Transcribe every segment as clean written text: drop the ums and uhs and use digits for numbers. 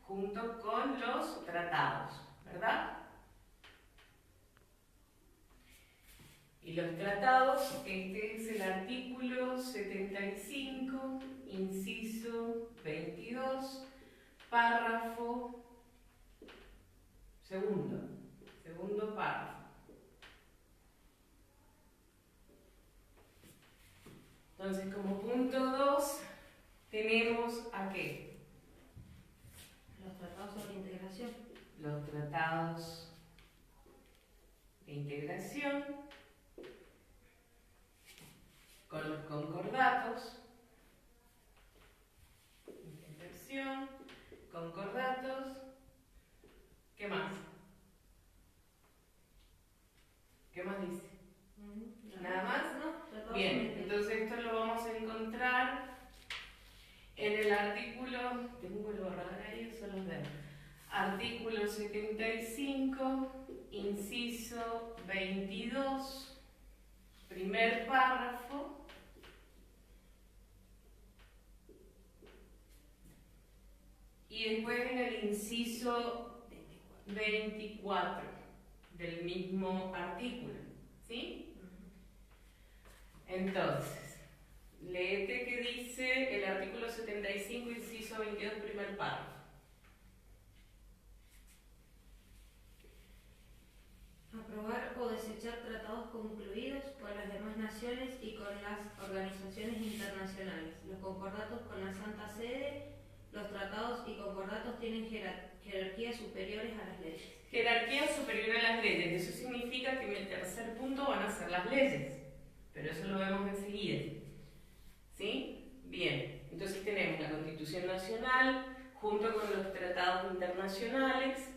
junto con los tratados, ¿verdad? Y los tratados, este es el artículo 75, inciso 22, párrafo segundo párrafo. Entonces, como punto 2, tenemos ¿a qué? Los tratados sobre integración. Los tratados de integración con los concordatos. Integración, concordatos. ¿Qué más? ¿Qué más dice? ¿Nada más? No. Bien, entonces esto lo vamos a encontrar en el artículo, tengo el borrador ahí, solo ver. Artículo 75, inciso 22, primer párrafo. Y después en el inciso 24 del mismo artículo, ¿sí? Entonces, léete qué dice el artículo 75, inciso 22, primer párrafo. Aprobar o desechar tratados concluidos con las demás naciones y con las organizaciones internacionales. Los concordatos con la Santa Sede. Los tratados y concordatos tienen jerarquías superiores a las leyes. Jerarquía superior a las leyes. Eso significa que en el tercer punto van a ser las leyes. Pero eso lo vemos enseguida. ¿Sí? Bien. Entonces tenemos la Constitución Nacional junto con los tratados internacionales,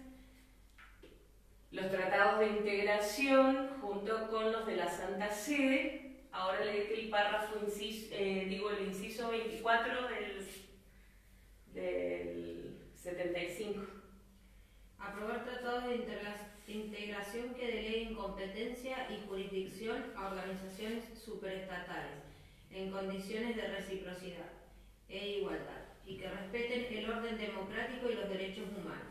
los tratados de integración junto con los de la Santa Sede. Ahora leete el párrafo, el inciso 24 del 75. Aprobar tratados de integración que deleguen competencia y jurisdicción a organizaciones superestatales en condiciones de reciprocidad e igualdad y que respeten el orden democrático y los derechos humanos.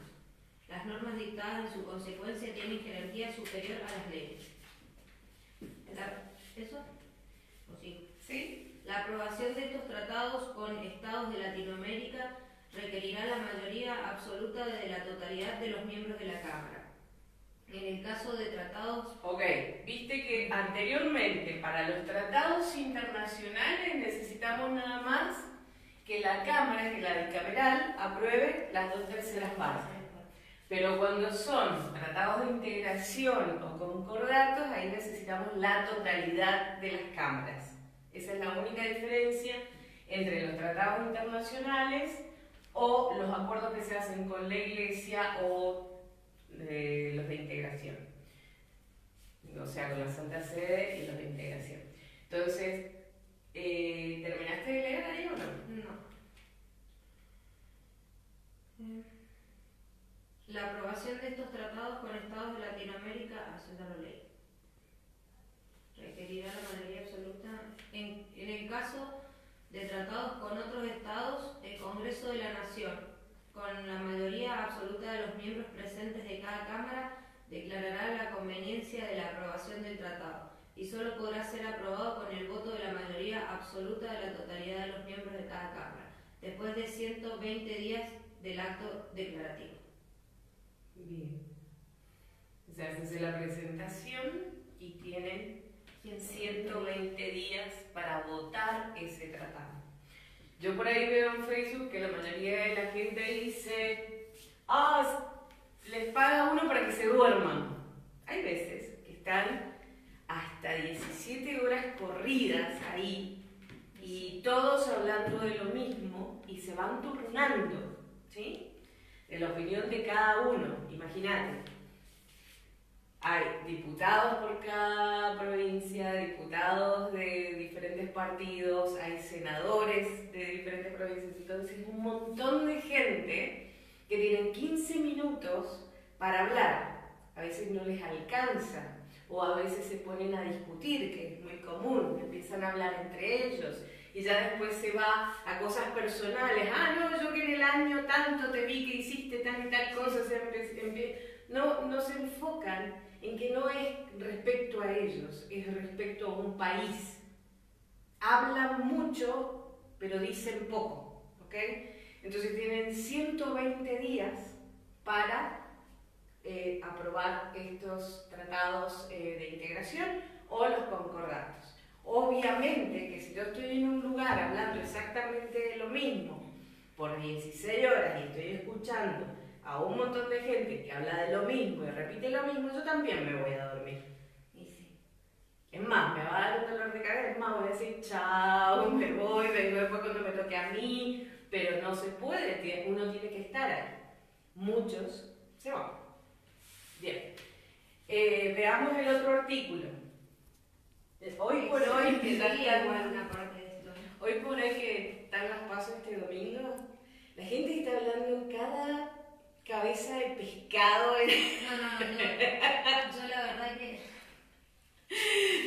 Las normas dictadas en su consecuencia tienen jerarquía superior a las leyes. ¿Eso? ¿O sí? ¿Sí? La aprobación de estos tratados con estados de Latinoamérica requerirá la mayoría absoluta de la totalidad de los miembros de la Cámara. En el caso de tratados... Ok, viste que anteriormente para los tratados internacionales necesitamos nada más que la Cámara, que la bicameral, apruebe las 2/3 partes. Pero cuando son tratados de integración o concordatos, ahí necesitamos la totalidad de las cámaras. Esa es la única diferencia entre los tratados internacionales o los acuerdos que se hacen con la Iglesia o los de integración. O sea, con la Santa Sede y los de integración. Entonces, ¿terminaste de leer ahí o no? No. La aprobación de estos tratados con estados de Latinoamérica, eso ya lo leí, requerirá la mayoría absoluta. En el caso de tratados con otros estados, el Congreso de la Nación, con la mayoría absoluta de los miembros presentes de cada Cámara, declarará la conveniencia de la aprobación del tratado y solo podrá ser aprobado con el voto de la mayoría absoluta de la totalidad de los miembros de cada Cámara, después de 120 días del acto declarativo. Bien. O sea, se hace la presentación y tienen 120 días para votar ese tratado. Yo por ahí veo en Facebook que la mayoría de la gente dice, les paga uno para que se duerman. Hay veces que están hasta 17 horas corridas ahí y todos hablando de lo mismo y se van turnando, ¿sí? De la opinión de cada uno, imagínate. Hay diputados por cada provincia, diputados de diferentes partidos, hay senadores de diferentes provincias, entonces un montón de gente que tienen 15 minutos para hablar. A veces no les alcanza, o a veces se ponen a discutir, que es muy común, empiezan a hablar entre ellos y ya después se va a cosas personales. Ah, no, yo que en el año tanto te vi que hiciste tal y tal cosa. No se enfocan en que no es respecto a ellos, es respecto a un país. Hablan mucho, pero dicen poco, ¿ok? Entonces tienen 120 días para aprobar estos tratados de integración o los concordatos. Obviamente que si yo estoy en un lugar hablando exactamente de lo mismo por 16 horas y estoy escuchando a un montón de gente que habla de lo mismo y repite lo mismo, yo también me voy a dormir. Y sí. Es más, me va a dar un dolor de cabeza, es más, voy a decir chao, me voy, vengo después cuando me toque a mí, pero no se puede, uno tiene que estar ahí. Muchos se van. Bien, veamos el otro artículo. Hoy por hoy, que ya igual una parte de esto. Hoy por hoy que están las pasos este domingo, la gente está hablando cada cabeza de pescado. No, yo la verdad que...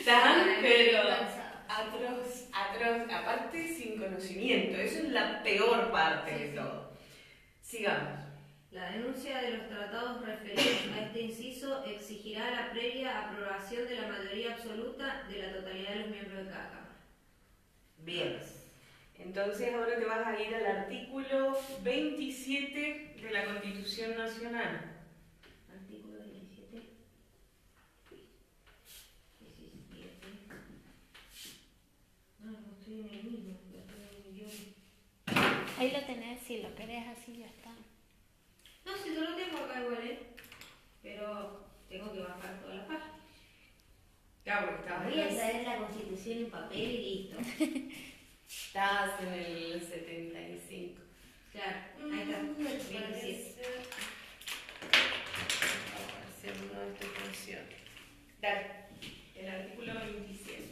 Tan, pero atroz, aparte sin conocimiento, eso es la peor parte de todo. Sigamos. La denuncia de los tratados referidos a este inciso exigirá la previa aprobación de la mayoría absoluta de la totalidad de los miembros de cada Cámara. Bien, entonces ahora te vas a ir al artículo 27 de la Constitución Nacional. Artículo 27. 17. No estoy en el mismo, estoy en el idioma. Ahí lo tenés, si lo querés así ya está. No, si yo lo tengo acá igual, pero tengo que bajar toda la página. Claro, porque Voy a traer la Constitución en papel y listo. estás en el 75. Claro, ahí está. 27. Vamos a hacer uno de estos funcione. Dale, el artículo 27.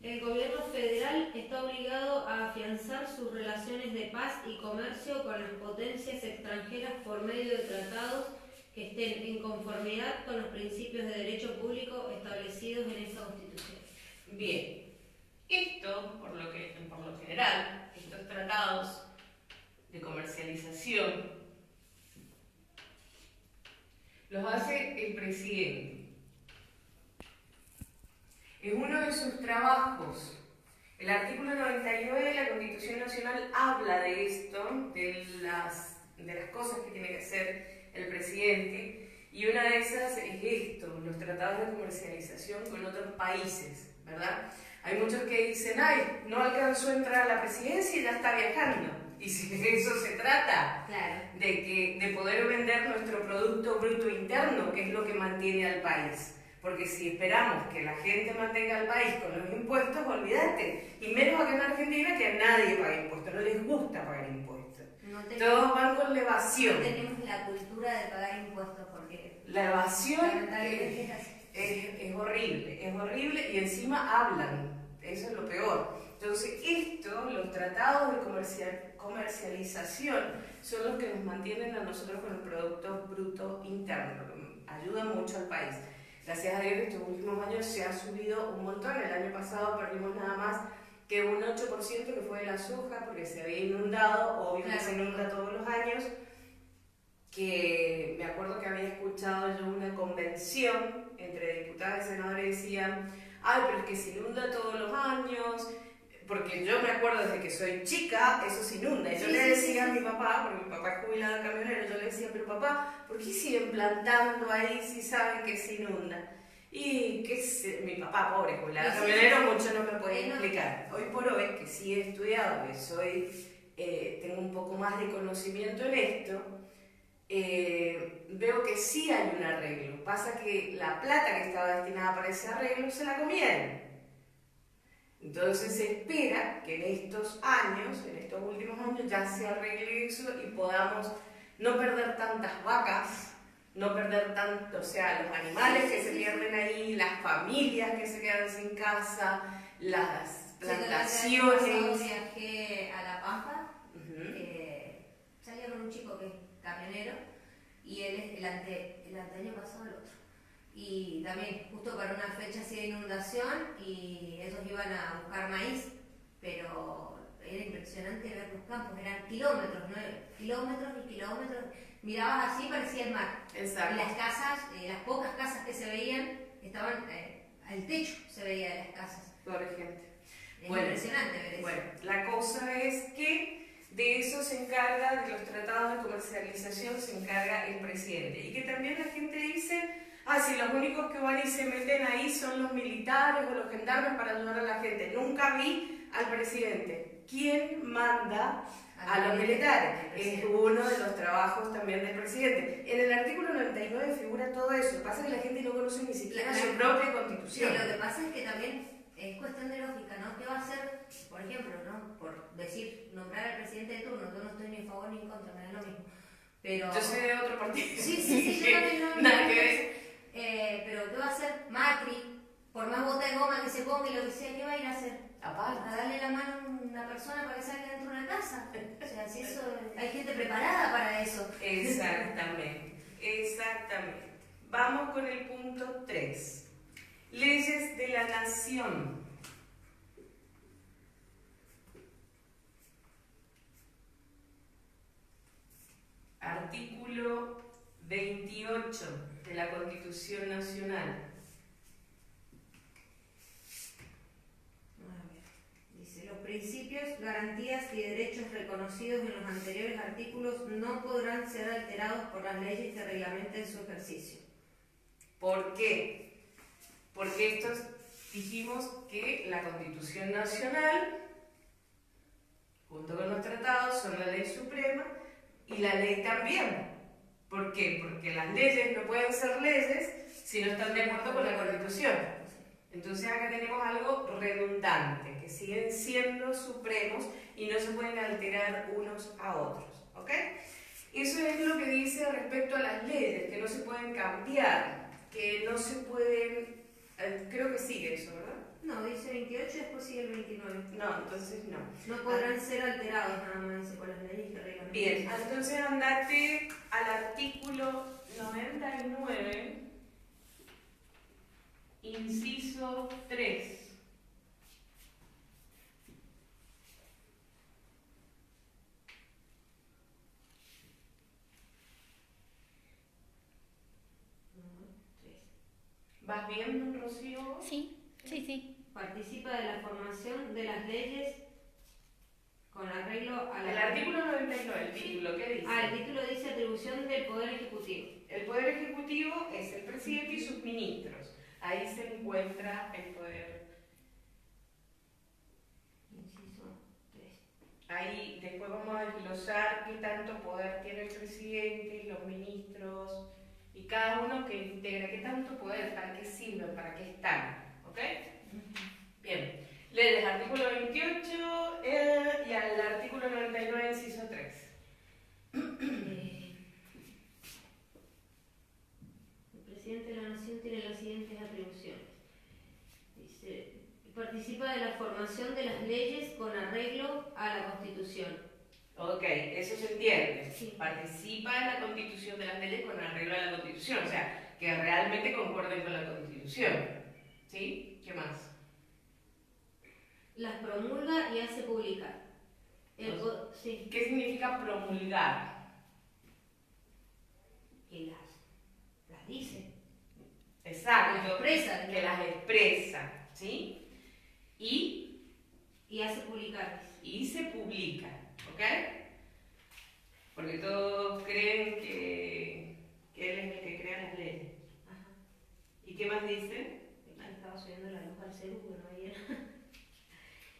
El gobierno federal está obligado a afianzar sus relaciones de paz y comercio con las potencias extranjeras por medio de tratados que estén en conformidad con los principios de derecho público establecidos en esta Constitución. Bien, esto, por lo general, estos tratados de comercialización los hace el presidente. Es uno de sus trabajos. El artículo 99 de la Constitución Nacional habla de esto, de las cosas que tiene que hacer el presidente, y una de esas es esto, los tratados de comercialización con otros países, ¿verdad? Hay muchos que dicen, ay, no alcanzó a entrar a la presidencia y ya está viajando. Y si de eso se trata, claro, de poder vender nuestro Producto Bruto Interno, que es lo que mantiene al país. Porque si esperamos que la gente mantenga al país con los impuestos, olvídate. Y menos acá en Argentina, que a nadie paga impuestos, no les gusta pagar impuestos. Todos van con la evasión. No tenemos la cultura de pagar impuestos porque... La evasión es es horrible y encima hablan. Eso es lo peor. Entonces, los tratados de comercialización son los que nos mantienen a nosotros con el Producto Bruto Interno. Ayudan mucho al país. Gracias a Dios, estos últimos años se ha subido un montón. El año pasado perdimos nada más que un 8% que fue de la soja, porque se había inundado, obvio que se inunda todos los años. Que me acuerdo que había escuchado yo una convención entre diputados y senadores y decían, ay, pero es que se inunda todos los años, porque yo me acuerdo desde que soy chica, eso se inunda. Y yo le decía a mi papá, porque mi papá es jubilado camionero, yo le decía, pero papá, ¿por qué siguen plantando ahí si saben que se inunda? Y mi papá, pobre jubilado camionero, mucho no me puede explicar. Hoy por hoy, que sí he estudiado, que tengo un poco más de conocimiento en esto, veo que sí hay un arreglo. Pasa que la plata que estaba destinada para ese arreglo se la comieron. Entonces se espera que en estos últimos años, ya se arregle eso y podamos no perder tantas vacas, no perder tanto, o sea, los animales que se pierden ahí, las familias que se quedan sin casa, las plantaciones. Yo viajé a La Pampa, salía con un chico que es camionero y él es el año pasado el otro. Y también justo para una fecha así de inundación y ellos iban a buscar maíz pero era impresionante ver los campos, eran kilómetros, ¿no? Kilómetros y kilómetros, mirabas así, parecía el mar. Exacto. Y las casas, las pocas casas que se veían, estaban al techo, se veía de las casas. Por ejemplo. Es Bueno, impresionante ver eso. Bueno, la cosa es que de eso se encarga, de los tratados de comercialización se encarga el presidente. Y que también la gente dice, si los únicos que van y se meten ahí son los militares o los gendarmes para ayudar a la gente. Nunca vi al presidente. ¿Quién manda a los militares? Es uno de los trabajos también del presidente. En el artículo 99 figura todo eso. Lo que pasa es que la gente no conoce ni siquiera su propia constitución. Sí, lo que pasa es que también es cuestión de lógica, ¿no? ¿Qué va a hacer, por ejemplo, ¿no? Por decir, nombrar al presidente de turno? Yo no estoy ni a favor ni en contra, me da lo mismo. Pero... Yo soy de otro partido. Sí, yo también no. Nada que ver. Pero ¿qué va a hacer Macri? Por más bota de goma que se ponga y lo que sea, ¿qué va a ir a hacer? Aparte. A darle la mano a una persona para que salga dentro de una casa. O sea, si eso, hay gente preparada para eso. Exactamente, exactamente. Vamos con el punto 3. Leyes de la nación. Artículo 28 de la Constitución Nacional. Dice, los principios, garantías y derechos reconocidos en los anteriores artículos no podrán ser alterados por las leyes que reglamenten su ejercicio. ¿Por qué? Porque estos dijimos que la Constitución Nacional, junto con los tratados, son la ley suprema y la ley también. ¿Por qué? Porque las leyes no pueden ser leyes si no están de acuerdo con la Constitución. Entonces acá tenemos algo redundante, que siguen siendo supremos y no se pueden alterar unos a otros. ¿Ok? Eso es lo que dice respecto a las leyes, que no se pueden cambiar, que no se pueden... creo que sigue eso, ¿verdad? No, dice 28 y después sigue el 29. No, entonces no. No podrán ser alterados nada más, dice, por las leyes que reglamentan. Bien, entonces andate al artículo 99, inciso 3. ¿Vas viendo, Rocío? Sí. Participa de la formación de las leyes con arreglo a la... El artículo 99, el título, ¿qué dice? El título dice atribución del Poder Ejecutivo. El Poder Ejecutivo es el presidente y sus ministros. Ahí se encuentra el poder. Inciso 3. Ahí después vamos a desglosar qué tanto poder tiene el presidente, los ministros y cada uno que integra, qué tanto poder, para qué sirven, para qué están. ¿Ok? Bien. Leyes artículo 28 y al artículo 99, inciso 3. El presidente de la Nación tiene las siguientes atribuciones. Dice, participa de la formación de las leyes con arreglo a la Constitución. Ok, eso se entiende. Sí. Participa en la constitución de las leyes con arreglo a la Constitución, o sea, que realmente concuerden con la Constitución. ¿Sí? ¿Qué más? Las promulga y hace publicar. Sí. ¿Qué significa promulgar? Que las dice. Exacto. Las expresa. Que las expresa, ¿sí? Y hace publicar. Y se publica, ¿ok? Porque todos creen que él es el que crea las leyes. Ajá. ¿Y qué más dice? Estaba subiendo la luz al celu, pero no había.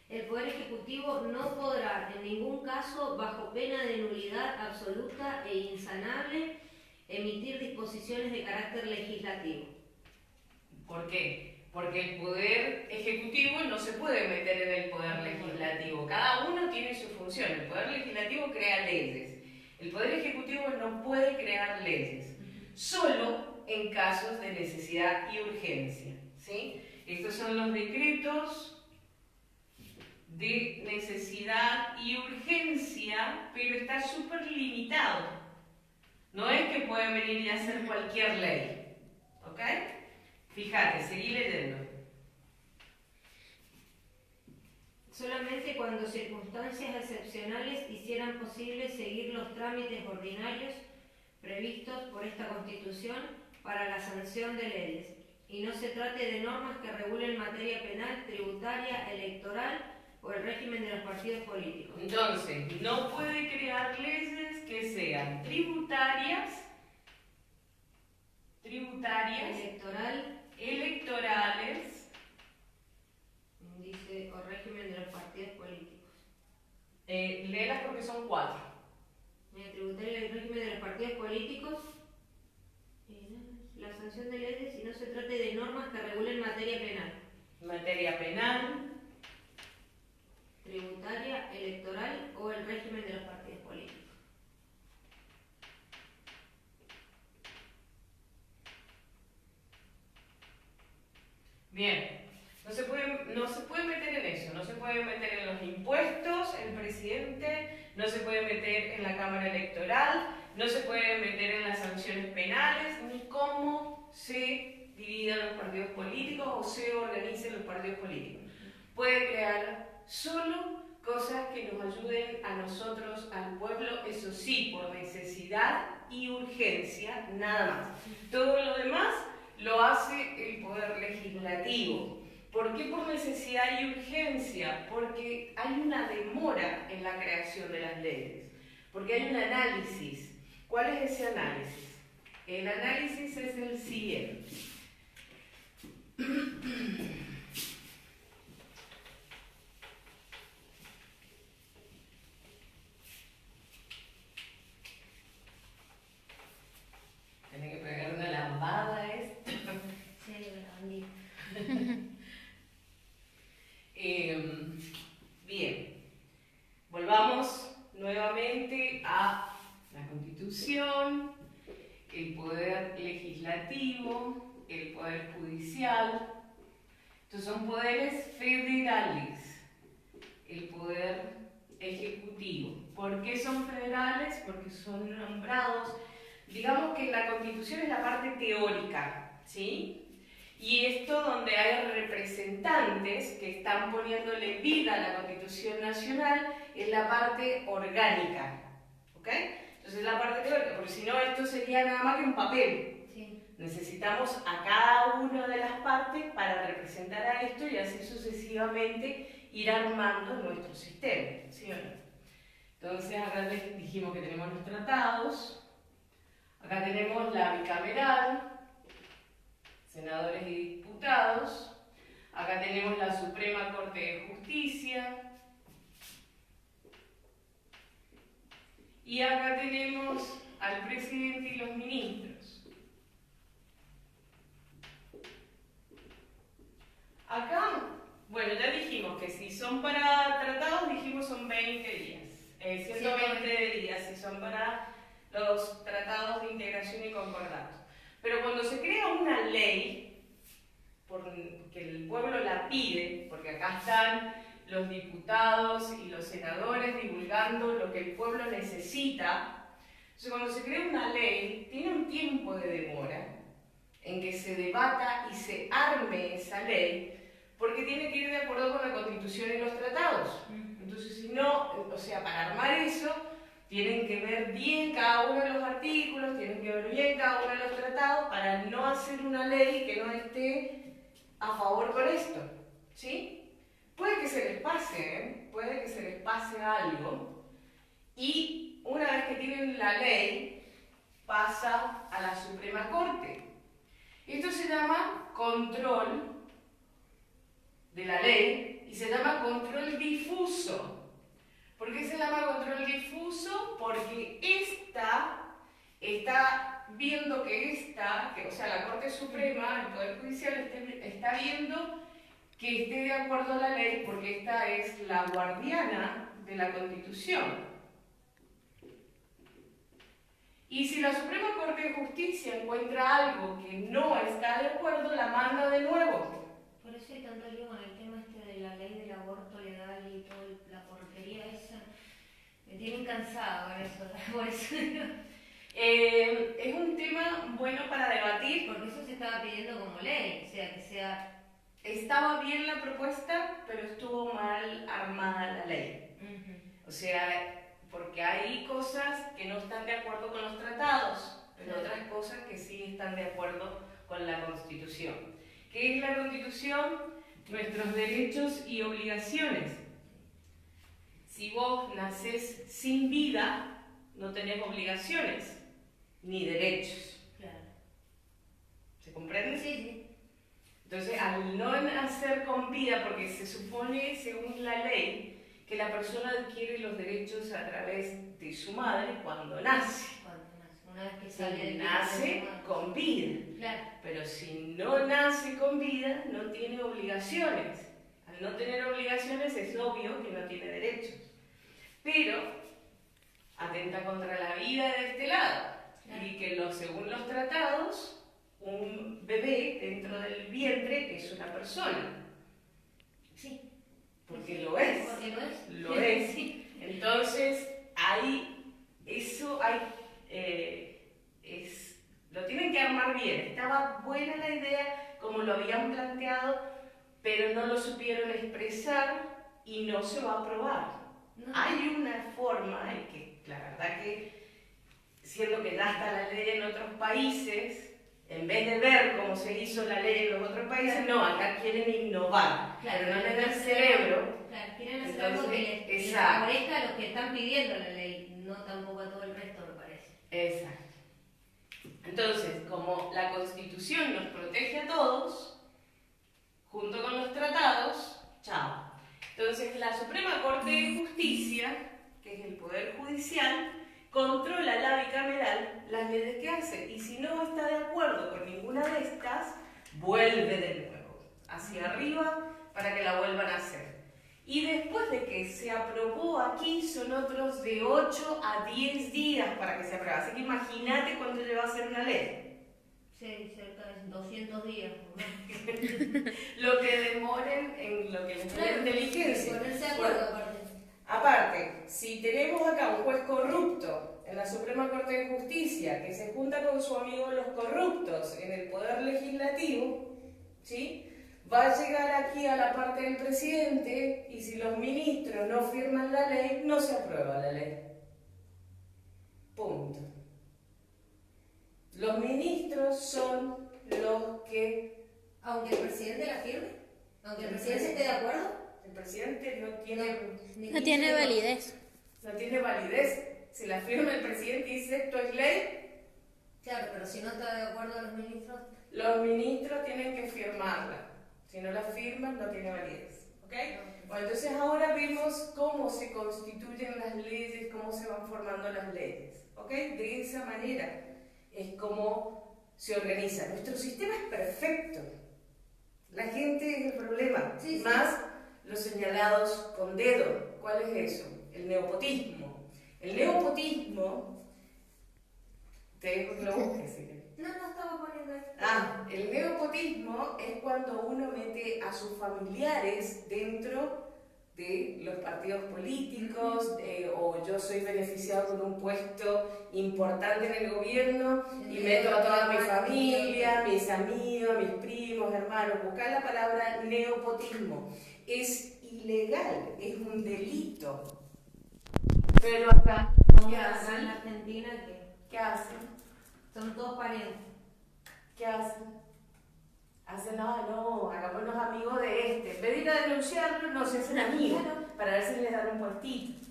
El Poder Ejecutivo no podrá, en ningún caso, bajo pena de nulidad absoluta e insanable, emitir disposiciones de carácter legislativo. ¿Por qué? Porque el Poder Ejecutivo no se puede meter en el Poder Legislativo. Cada uno tiene su función. El Poder Legislativo crea leyes. El Poder Ejecutivo no puede crear leyes, solo en casos de necesidad y urgencia. ¿Sí? Estos son los decretos de necesidad y urgencia, pero está súper limitado. No es que puede venir y hacer cualquier ley. ¿Ok? Fíjate, seguí leyendo. solamente cuando circunstancias excepcionales hicieran posible seguir los trámites ordinarios previstos por esta Constitución para la sanción de leyes, y no se trate de normas que regulen materia penal, tributaria, electoral o el régimen de los partidos políticos. Entonces, no puede crear leyes que sean tributarias, electorales, dice, o régimen de los partidos políticos. léelas porque son 4. Tributaria y el régimen de los partidos políticos, la sanción de leyes si no se trate de normas que regulen materia penal. Materia penal, Tributaria, electoral o el régimen de los partidos políticos. bien. No se puede meter en eso, no se puede meter en los impuestos el presidente, no se puede meter en la Cámara Electoral, no se puede meter en las sanciones penales, ni cómo se dividan los partidos políticos o se organicen los partidos políticos. Puede crear solo cosas que nos ayuden a nosotros, al pueblo, eso sí, por necesidad y urgencia, nada más. Todo lo demás lo hace el Poder Legislativo. ¿Por qué por necesidad y urgencia? Porque hay una demora en la creación de las leyes, porque hay un análisis. ¿Cuál es ese análisis? El análisis es el siguiente. Tiene que pegar una lambada a esto. Sí, grande. Bien, volvamos nuevamente a la Constitución, el Poder Legislativo, el Poder Judicial. Estos son poderes federales, el Poder Ejecutivo. ¿Por qué son federales? Porque son nombrados, digamos que la Constitución es la parte teórica, ¿sí? Y esto donde hay representantes que están poniéndole vida a la Constitución Nacional es la parte orgánica, ¿ok? Entonces la parte teórica, porque si no esto sería nada más que un papel. Sí. Necesitamos a cada una de las partes para representar a esto y así sucesivamente ir armando nuestro sistema, ¿sí o no? Entonces acá les dijimos que tenemos los tratados, acá tenemos la bicameral, senadores y diputados, acá tenemos la Suprema Corte de Justicia, y acá tenemos al presidente y los ministros. Acá, bueno, ya dijimos que si son para tratados, dijimos son 20 días, 120 días si son para los tratados de integración y concordados. Pero cuando se crea una ley, porque el pueblo la pide, porque acá están los diputados y los senadores divulgando lo que el pueblo necesita, entonces cuando se crea una ley, tiene un tiempo de demora en que se debata y se arme esa ley, porque tiene que ir de acuerdo con la Constitución y los tratados. Entonces, si no, o sea, para armar eso, tienen que ver bien cada uno de los artículos, tienen que ver bien cada uno de los tratados para no hacer una ley que no esté a favor con esto, ¿sí? Puede que se les pase, puede que se les pase algo y una vez que tienen la ley pasa a la Suprema Corte. Esto se llama control de la ley y se llama control difuso. ¿Por qué se llama control difuso? Porque esta está viendo o sea, la Corte Suprema, el Poder Judicial, está viendo que esté de acuerdo a la ley, porque esta es la guardiana de la Constitución. Y si la Suprema Corte de Justicia encuentra algo que no está de acuerdo, la manda de nuevo. Por eso hay tanto lío con el tema este de la ley del aborto legal y toda la porquería esa. Me tienen cansado con eso, por eso. Es un tema bueno para debatir. Porque eso se estaba pidiendo como ley, o sea, que sea estaba bien la propuesta, pero estuvo mal armada la ley. O sea, porque hay cosas que no están de acuerdo con los tratados, pero otras cosas que sí están de acuerdo con la Constitución. ¿Qué es la Constitución? Nuestros derechos y obligaciones. Si vos nacés sin vida, no tenés obligaciones ni derechos. Claro. ¿Se comprende? Sí, sí. Entonces, al no nacer con vida, porque se supone, según la ley, que la persona adquiere los derechos a través de su madre cuando nace. Cuando nace. Una vez que sale Si del nace vientre de su madre. con vida. Claro. Pero si no nace con vida, no tiene obligaciones. Al no tener obligaciones es obvio que no tiene derechos. Pero atenta contra la vida de este lado. Claro. Y que según los tratados, un bebé dentro del vientre es una persona. Sí. Porque lo es. Porque lo es. Lo es. Sí. Entonces, lo tienen que armar bien. Estaba buena la idea, como lo habían planteado, pero no lo supieron expresar y no se va a aprobar. No. Hay una forma, y que la verdad que, siendo que ya está la ley en otros países, en vez de ver cómo se hizo la ley en los otros países, no, acá quieren innovar, Claro, pero no les da el quieren cerebro. Claro, quieren hacer algo que les Exacto. favorezca a los que están pidiendo la ley, no tampoco a todo el resto, me parece. Exacto. Entonces, como la Constitución nos protege a todos, junto con los tratados, chao. Entonces, la Suprema Corte de Justicia, que es el Poder Judicial, controla la bicameral las leyes que hace. Y si no está de acuerdo con ninguna de estas, vuelve de nuevo hacia arriba para que la vuelvan a hacer. Y después de que se aprobó aquí, son otros de 8 a 10 días para que se apruebe. Así que imagínate cuánto lleva a hacer una ley. Sí, cerca de 200 días. Lo que demoren en lo que les da inteligencia. Ponerse de acuerdo, aparte. Aparte, si tenemos acá un juez corrupto en la Suprema Corte de Justicia que se junta con su amigo los corruptos en el Poder Legislativo, ¿sí?, va a llegar aquí a la parte del presidente y si los ministros no firman la ley, no se aprueba la ley. Punto. Los ministros son los que... Aunque el presidente la firme, aunque el presidente esté de acuerdo, El presidente No tiene validez. No tiene validez. Si la firma el presidente y dice esto es ley, claro, pero si no está de acuerdo los ministros, los ministros tienen que firmarla. Si no la firman, no tiene validez. ¿Ok? Bueno, entonces ahora vemos cómo se constituyen las leyes, cómo se van formando las leyes. ¿Ok? De esa manera es como se organiza. Nuestro sistema es perfecto. La gente es el problema. Sí, sí. Más los señalados con dedo. ¿Cuál es eso? El neopotismo. El neopotismo, te dejo que lo busques, ¿sí? no estaba poniendo esto. El neopotismo es cuando uno mete a sus familiares dentro de los partidos políticos, o yo soy beneficiado con un puesto importante en el gobierno y meto a toda mi familia, mis amigos, mis primos, hermanos. Buscar la palabra neopotismo. Es ilegal, es un delito. Pero acá, ¿qué Acá hacen? en la Argentina ¿Qué hacen? son todos parientes. ¿Qué hacen? Hacen, no, hagámonos amigos de este. En vez de ir a denunciarlo, no se hacen amigos para ver si les dan un puestito.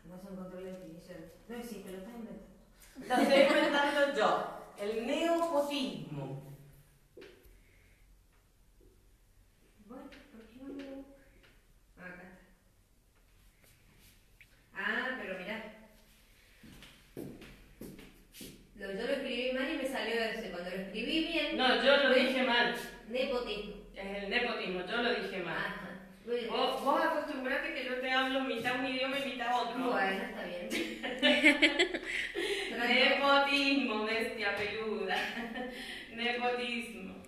No se encontró la definición. No existe, lo estás inventando. Lo estoy inventando yo. El neopotismo. Bueno, ¿por qué no me...? Acá está. Pero mirá. Yo lo escribí mal y me salió ese. Cuando lo escribí bien... No, yo lo dije mal. Nepotismo. Es el nepotismo, yo lo dije mal. Ajá. Muy bien. Vos acostumbrate que yo te hablo mitad un idioma y mitad otro. Bueno, está bien. Nepotismo, bestia peluda. Nepotismo.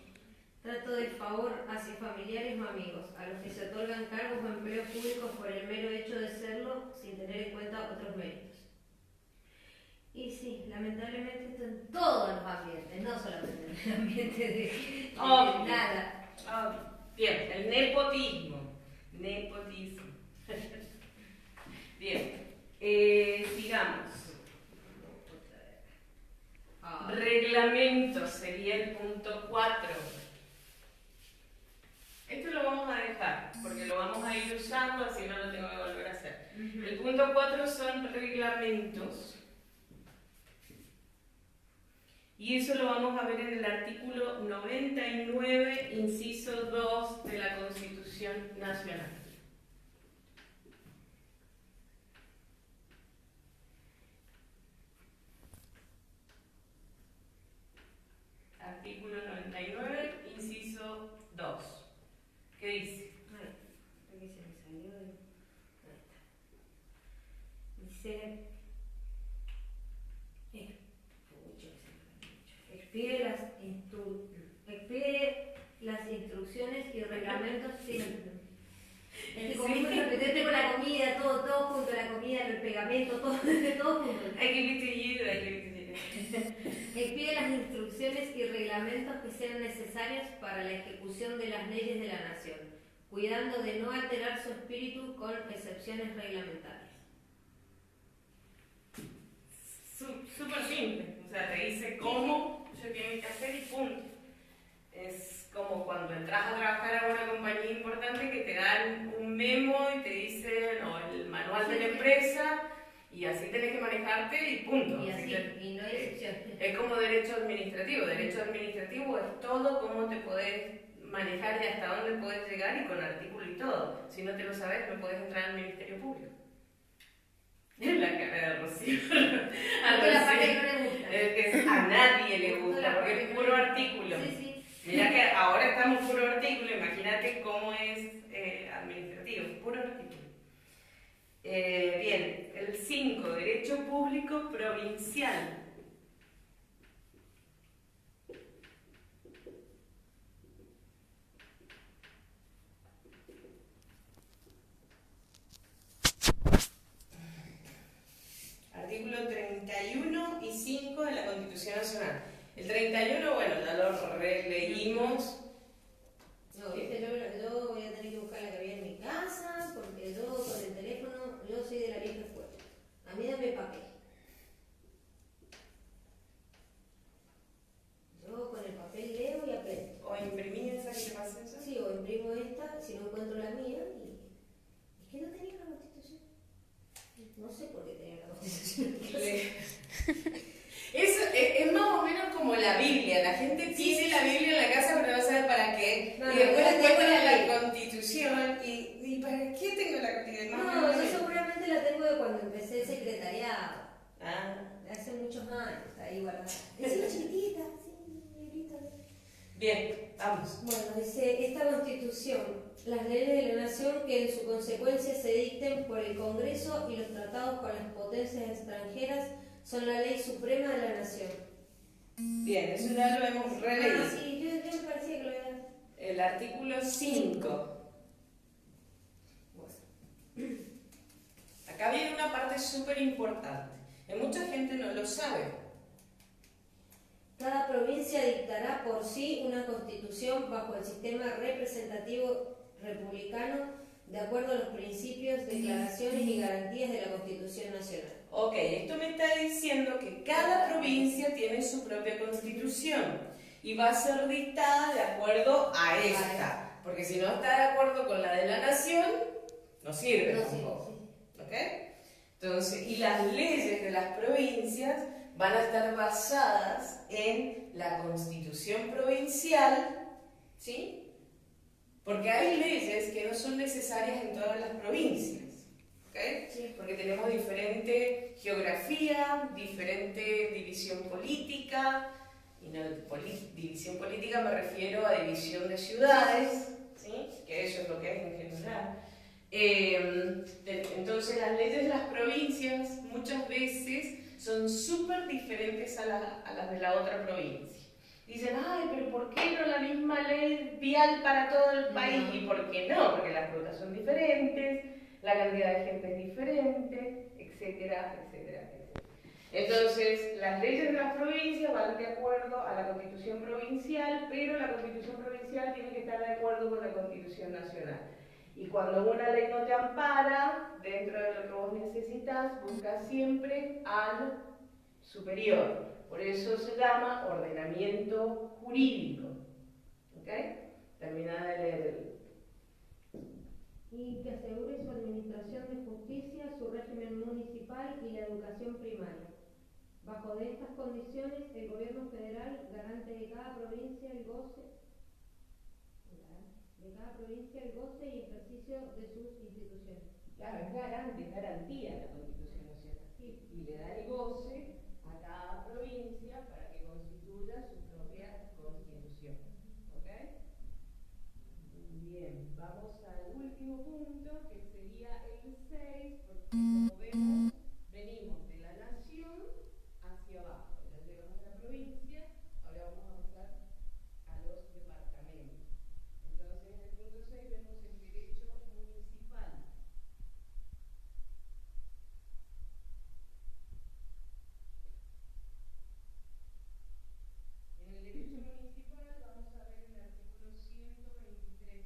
trato de favor hacia familiares o amigos, a los que se otorgan cargos o empleos públicos por el mero hecho de serlo, sin tener en cuenta otros méritos. Y sí, lamentablemente esto en todos los ambientes, no solamente en el ambiente de nada. Bien, el nepotismo. Nepotismo. Bien, sigamos. Reglamento sería el punto 4. Esto lo vamos a dejar, porque lo vamos a ir usando, así no lo tengo que volver a hacer. El punto 4 son reglamentos. Y eso lo vamos a ver en el artículo 99, inciso 2 de la Constitución Nacional. Artículo 99, inciso 2. ¿Qué dice? Aquí se me salió de... Ahí está. Dice... expide las instrucciones y reglamentos. Sí. Es que como me repetí, tengo la comida, todo junto, la comida, el pegamento, todo junto. Expide las instrucciones y reglamentos que sean necesarios para la ejecución de las leyes de la nación, cuidando de no alterar su espíritu con excepciones reglamentarias. Súper simple, o sea, te dice cómo se tiene que hacer y punto. Es como cuando entras a trabajar a una compañía importante que te dan un memo y te dicen el manual de la empresa y así tenés que manejarte y punto. Y así, y no hay excepción. Es como derecho administrativo. Derecho administrativo es todo cómo te podés manejar y hasta dónde podés llegar y con artículo y todo. Si no te lo sabes, no podés entrar al Ministerio Público. Es la cara de Rocío. La parte que no le gusta. Que a nadie le gusta, porque es puro artículo. Sí. Mira que ahora estamos puro artículo, imagínate cómo es administrativo, puro artículo. Bien, el 5, Derecho Público Provincial. Artículo 31 y 5 de la Constitución Nacional. El 31, bueno, ya lo releímos. No, yo voy a tener que buscar la que había en mi casa, porque yo con el teléfono, yo soy de la vieja escuela. A mí dame papel. Yo con el papel leo y aprendo. ¿O imprimí esa que te pasa eso? Sí, o imprimo esta, si no encuentro la mía, y... Es que no tenía la Constitución. No sé por qué tenía la Constitución. Es más o menos como la Biblia. La gente tiene la Biblia en la casa pero no sabe para qué. No, y después encuentra la ley. Constitución. ¿Y para qué tengo la Constitución? No, yo seguramente la tengo de cuando empecé el secretariado. Hace muchos años, ahí guardada. Es chiquitita, sí, librito. Bien, vamos. Bueno, dice, esta Constitución, las leyes de la Nación que en su consecuencia se dicten por el Congreso y los tratados con las potencias extranjeras son la ley suprema de la Nación. Bien, eso ya lo hemos releído. Sí, yo me parecía que lo era. El artículo 5. Bueno. Acá viene una parte súper importante. Mucha gente no lo sabe. Cada provincia dictará por sí una constitución bajo el sistema representativo republicano de acuerdo a los principios, declaraciones y garantías de la Constitución Nacional. Ok, esto me está diciendo que cada provincia tiene su propia constitución y va a ser dictada de acuerdo a esta, porque si no está de acuerdo con la de la nación, no sirve tampoco. ¿Ok? Entonces, y las leyes de las provincias van a estar basadas en la constitución provincial, ¿sí? Porque hay leyes que no son necesarias en todas las provincias. ¿Okay? Sí. Porque tenemos diferente geografía, diferente división política, y no, división política me refiero a división de ciudades, ¿sí? Que eso es lo que es en general. Entonces las leyes de las provincias muchas veces son súper diferentes a las de la otra provincia. Dicen, ay, pero ¿por qué no la misma ley vial para todo el país? ¿Y por qué no? Porque las rutas son diferentes, la cantidad de gente es diferente, etcétera, etcétera, etcétera. Entonces, las leyes de las provincias van de acuerdo a la Constitución provincial, pero la Constitución provincial tiene que estar de acuerdo con la Constitución nacional. Y cuando una ley no te ampara, dentro de lo que vos necesitas, buscas siempre al superior. Por eso se llama ordenamiento jurídico. ¿Ok? Termina de leer Y que asegure su administración de justicia, su régimen municipal y la educación primaria. Bajo de estas condiciones, el gobierno federal garante de cada provincia el goce y ejercicio de sus instituciones. Claro, es garantía la Constitución nacional. Y le da el goce a cada provincia para que constituya su propia constitución. ¿Ok? Bien, vamos al último punto, que sería el 6, porque como vemos, venimos de la nación hacia abajo. Ya llegamos a la provincia, ahora vamos a pasar a los departamentos. Entonces, en el punto 6 vemos el derecho municipal. En el derecho municipal vamos a ver el artículo 123.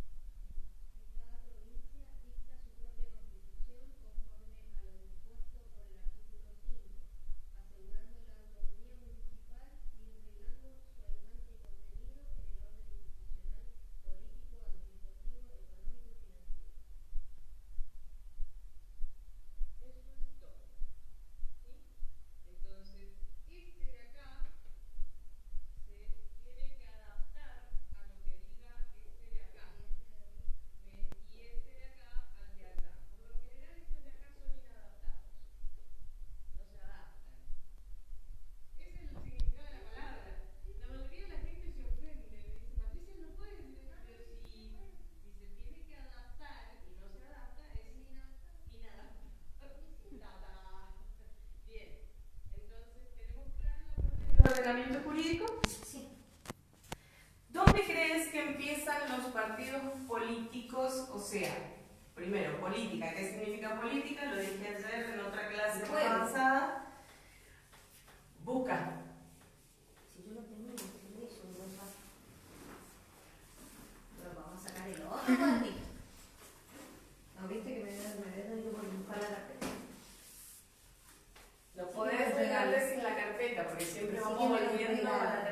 Cada provincia dicta su propia constitución conforme a lo dispuesto por el artículo 5, asegurando la autonomía municipal y reglando su alcance y contenido en el orden institucional, político, administrativo, económico y financiero. Eso es todo. ¿Sí? Entonces, este de acá se tiene que adaptar a lo que diga este de acá. Y este de acá al de allá. Por lo general, estos de acá son inadaptados. No se adaptan. Ese es el significado de la palabra. La mayoría de la gente se ofende. Me dice, Patricia, no puedes decir eso. Pero si se tiene que adaptar y no se adapta, es inadaptado. Bien. Entonces, ¿tenemos claro la parte del ordenamiento jurídico? Sí. ¿Dónde crees que empiezan los partidos políticos? O sea, primero, política. ¿Qué significa política? Lo dije ayer en otra clase Pueblo. avanzada. Busca. Si yo lo tengo, lo hizo un buen paso. Pero vamos a sacar el otro cuadrito. No, viste que me había tenido por buscar la carpeta. Lo Sí, podés me regalar regalas. sin la carpeta, porque siempre Sí, vamos que me lo volviendo a regalas. la...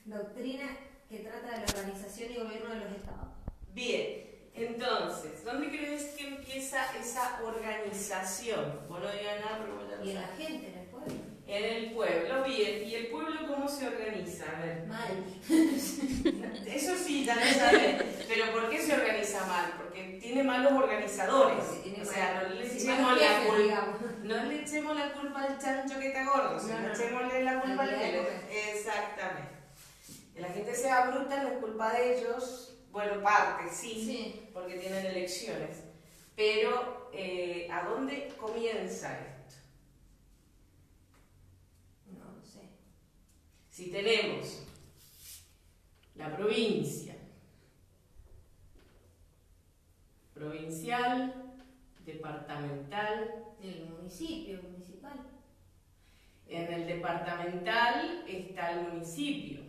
Doctrina que trata de la organización y gobierno de los estados. Bien, entonces, ¿dónde crees que empieza esa organización? Vos no digas nada, pero vos ya lo Y en la sabes. gente, en el pueblo. En el pueblo, bien. ¿Y el pueblo cómo se organiza? A ver. Mal. Eso sí, ya lo sabes. Pero ¿por qué se organiza mal? Porque tiene malos organizadores. Porque tiene O sea, mal- no le sí, echemos malos la jefes, culpa. digamos. No le echemos la culpa al chancho que está gordo, sino No, no. echémosle la culpa al Al que que le- Exactamente. Que la gente sea bruta no es culpa de ellos. Bueno, parte, sí. Porque tienen elecciones. Pero, ¿a dónde comienza esto? No sé. Si tenemos la provincia, provincial, departamental. El municipio, municipal. En el departamental está el municipio.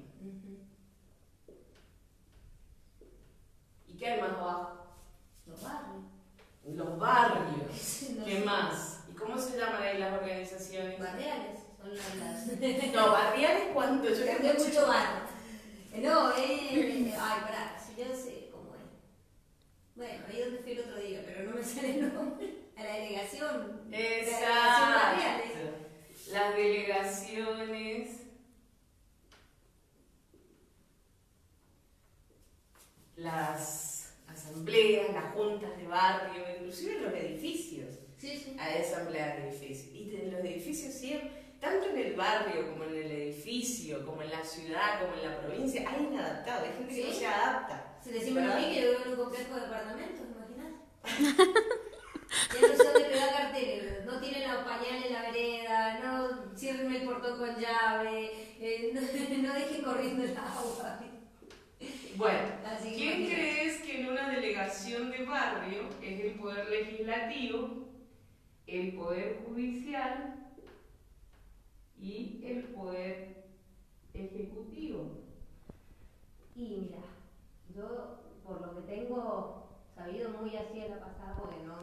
¿Y qué hay más abajo? Los barrios. Los barrios. No ¿Qué sé. más? ¿Y cómo se llaman ahí las organizaciones? Barriales. Son las... No, barriales cuando yo Hay mucho barrio. No, ay, pará, si yo sé cómo es. Bueno, ahí donde fui el otro día, pero no me sale el nombre. A la delegación. La delegación barriales. Exacto. Las delegaciones. Las asambleas, las juntas de barrio, inclusive los edificios. Sí. Hay asambleas de edificios. Y en los edificios siempre tanto en el barrio como en el edificio, como en la ciudad, como en la provincia, hay inadaptados, hay gente que no se adapta. Se decimos a ¿verdad? mí que yo vivo en un complejo de departamentos, imagínate. Ya no sé dónde pegar carteles, no tienen los pañales en la vereda, no cierren el portón con llave, no dejen corriendo el agua. Bueno, Así que ¿quién imagínate. crees que en una delegación de barrio es el poder legislativo, el poder judicial y el poder ejecutivo? Y mira, yo por lo que tengo sabido muy así en la pasada, porque no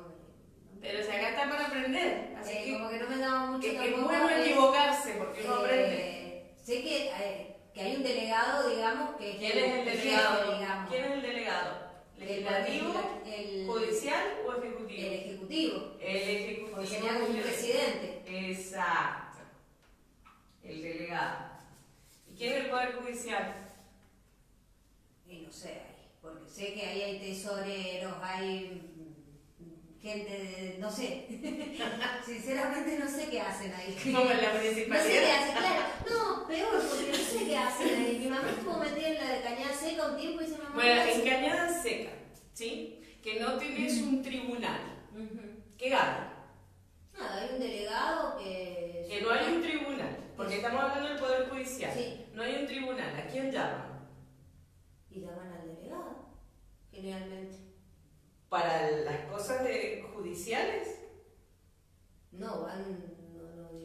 Pero si acá está para aprender, así que como que no me daba mucho es tampoco, bueno equivocarse porque uno aprende. sé que hay un delegado, digamos, que ¿Quién es el jefe, delegado? digamos. ¿Quién es el delegado? ¿Legislativo, judicial o ejecutivo? El ejecutivo. El ejecutivo. Porque sería como un presidente. Exacto. El delegado. ¿Y quién es el poder judicial? Y no sé, porque sé que ahí hay tesoreros, hay gente de, no sé, sinceramente no sé qué hacen ahí. Como en la No sé qué municipalidad. hacen, claro. No, peor, porque no sé qué hacen ahí. Mi mamá estuvo metida en la de Cañada Seca un tiempo y dice, mamá, Bueno, ¿qué en hace? Cañada Seca, ¿sí? Que no tenés un tribunal. ¿Qué gana? Nada, hay un delegado que... Que no hay un tribunal, porque estamos hablando del poder judicial. Sí. No hay un tribunal. ¿A quién llaman? Y llaman al delegado, generalmente. ¿Para las cosas judiciales? No, van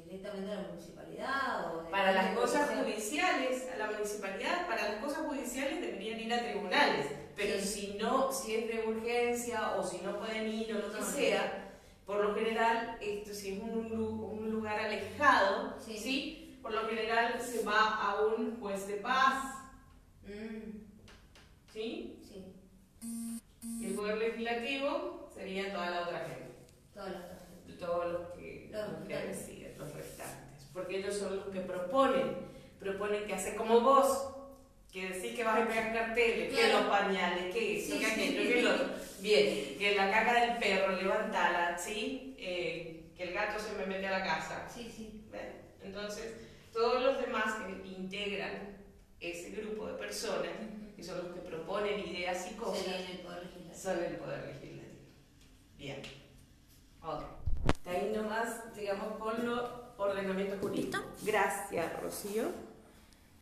directamente a la municipalidad o... Para las cosas judiciales, a la municipalidad, para las cosas judiciales deberían ir a tribunales, pero Sí. si es de urgencia o si no pueden ir o lo que No, sea, por lo general, esto si es un lugar alejado, Sí. ¿sí? Por lo general se va a un juez de paz, ¿sí? Sí, Y el poder legislativo sería toda la otra gente, toda la otra gente. todos los que restantes. deciden, los restantes, porque ellos son los que proponen que hacer como vos, que decís que vas a pegar carteles, que Claro. los pañales, que esto, Sí, que sí. aquello, que el otro. Bien, que la caca del perro, levantala, ¿sí? Que el gato se me mete a la casa. Sí, sí. ¿Ven? Entonces, todos los demás que integran ese grupo de personas, que son los que proponen ideas y cosas, Serían el poder legislativo. son el poder legislativo. Bien. Ok. De ahí nomás, digamos, con los ordenamientos jurídicos. Gracias, Rocío.